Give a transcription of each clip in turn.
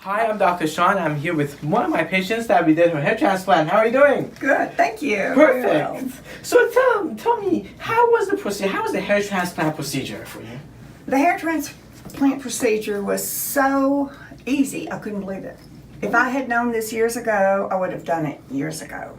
Hi, I'm Dr. Sean. I'm here with one of my patients that we did her hair transplant. How are you doing? Good, thank you. Perfect. Well. So tell me, how was the procedure? How was the hair transplant procedure for you? The hair transplant procedure was so easy, I couldn't believe it. If I had known this years ago, I would have done it years ago.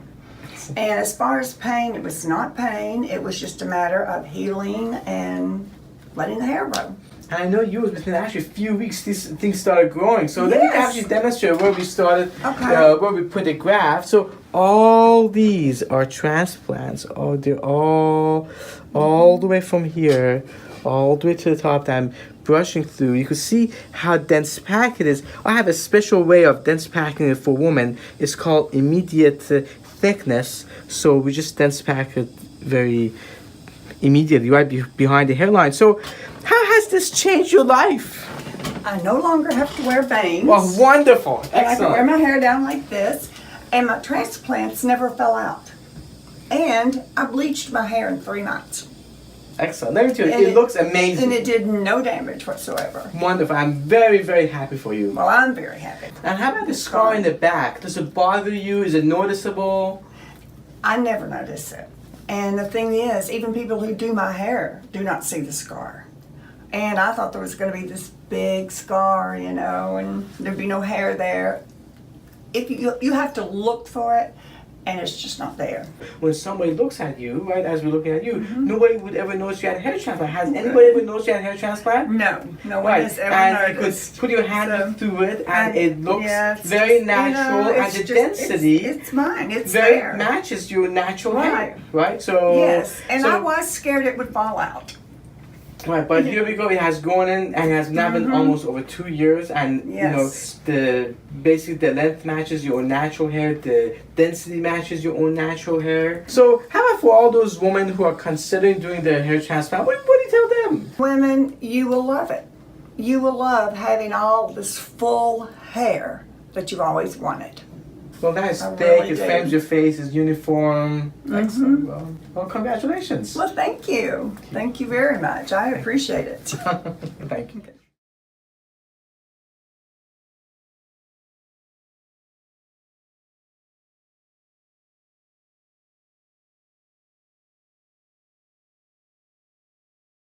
And as far as pain, it was not pain. It was just a matter of healing and letting the hair grow. And I know you was within actually a few weeks these things started growing. So let me actually demonstrate where we started, where we put the graft. So all these are transplants. Oh, they're all the way from here, all the way to the top that I'm brushing through. You can see how dense packed it is. I have a special way of dense packing it for women. It's called immediate thickness. So we just dense pack it very immediately right behind the hairline. So how has this changed your life? I no longer have to wear bangs. Oh, wonderful. Excellent. I can wear my hair down like this, and my transplants never fell out. And I bleached my hair in 3 months. Excellent. Let me tell you, it looks amazing. And it did no damage whatsoever. Wonderful. I'm very, very happy for you. Well, I'm very happy. And how about the scar in the back? Does it bother you? Is it noticeable? I never notice it. And the thing is, even people who do my hair do not see the scar. And I thought there was going to be this big scar, you know, and there'd be no hair there. If you have to look for it, and it's just not there. When somebody looks at you, right, as we're looking at you, nobody would ever notice you had a hair transplant. Has anybody ever noticed you had a hair transplant? No, no one has ever noticed. You could put your hand through it, and it looks very natural, and the density it's mine. It's very there. matches your natural hair, right? So yes, and I was scared it would fall out. Right, but here we go. It has gone in and has now been almost over 2 years, and you know basically the length matches your own natural hair, the density matches your own natural hair. So, how about for all those women who are considering doing their hair transplant? What do you tell them? Women, you will love it. You will love having all this full hair that you've always wanted. Well, that is thick. It frames your face. It's uniform. Excellent. Well, congratulations. Well, thank you. Thank you very much. I appreciate it. Thank you.